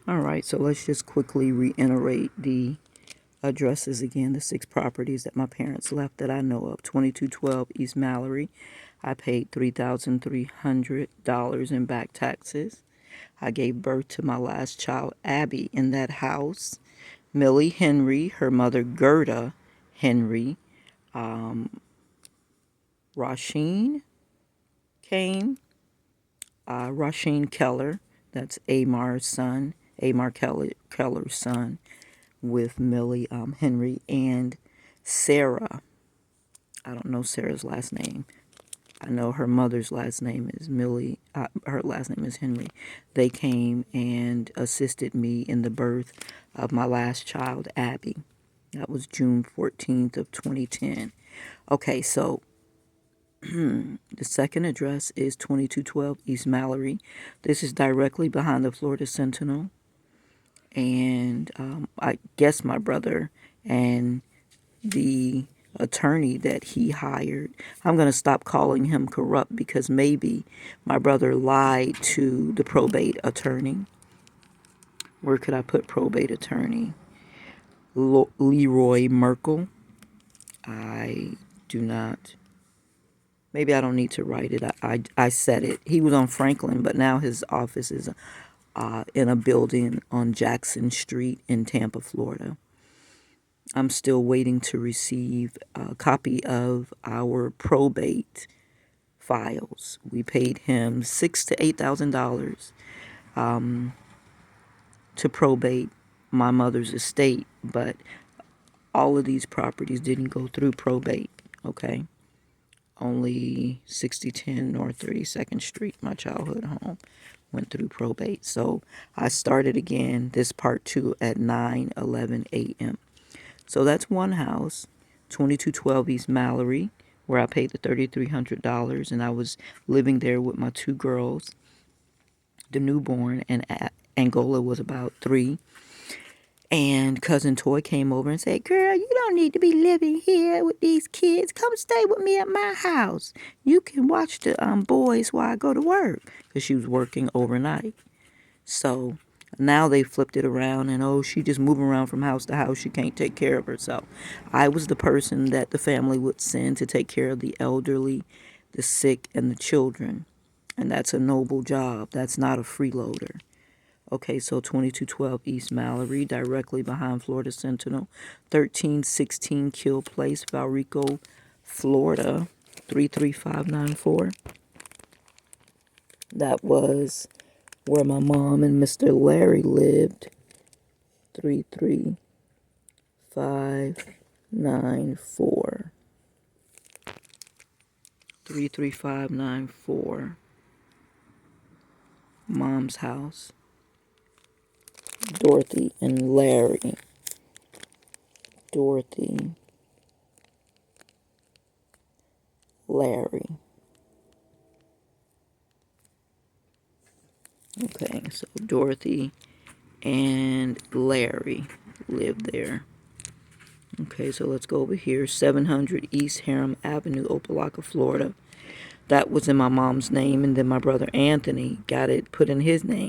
All right, so let's just quickly reiterate the addresses again, the 6 properties that my parents left that I know of. 2212 East Mallory. I paid $3,300 in back taxes. I gave birth to my last child, Abby, in that house. Millie Henry, her mother, Gerda Henry. Rasheen came. Rasheen Keller, that's Amar's son, Keller's son, with Millie Henry, and Sarah. I don't know Sarah's last name. I know her mother's last name is Millie. Her last name is Henry. They came and assisted me in the birth of my last child, Abby. That was June 14th of 2010. Okay, so the second address is 2212 East Mallory. This is directly behind the Florida Sentinel. And I guess my brother and the attorney that he hired, I'm going to stop calling him corrupt because maybe my brother lied to the probate attorney. Where could I put probate attorney? Leroy Merkel. I do not. Maybe I don't need to write it. I said it. He was on Franklin, but now his office is in a building on Jackson Street in Tampa, Florida. I'm still waiting to receive a copy of our probate files. We paid him $6,000 to $8,000 to probate my mother's estate, but all of these properties didn't go through probate. Okay. Only 6010 North 32nd Street, my childhood home, went through probate. So I started again this part 2 at 9:11 a.m. So that's one house, 2212 East Mallory, where I paid the $3,300, and I was living there with my 2 girls, the newborn, and Angola was about 3. And Cousin Toy came over and said, "Girl, you don't need to be living here with these kids. Come stay with me at my house. You can watch the boys while I go to work," because she was working overnight. So now they flipped it around and, oh, she just moving around from house to house. She can't take care of herself. I was the person that the family would send to take care of the elderly, the sick, and the children. And that's a noble job. That's not a freeloader. Okay, so 2212 East Mallory, directly behind Florida Sentinel. 1316 Kill Place, Valrico, Florida, 33594. That was where my mom and Mr. Larry lived. 33594. 33594. Mom's house. Dorothy and Larry. Dorothy. Larry. Okay, so Dorothy and Larry lived there. Okay, so let's go over here. 700 East Harem Avenue, Opelika, Florida. That was in my mom's name, and then my brother Anthony got it put in his name.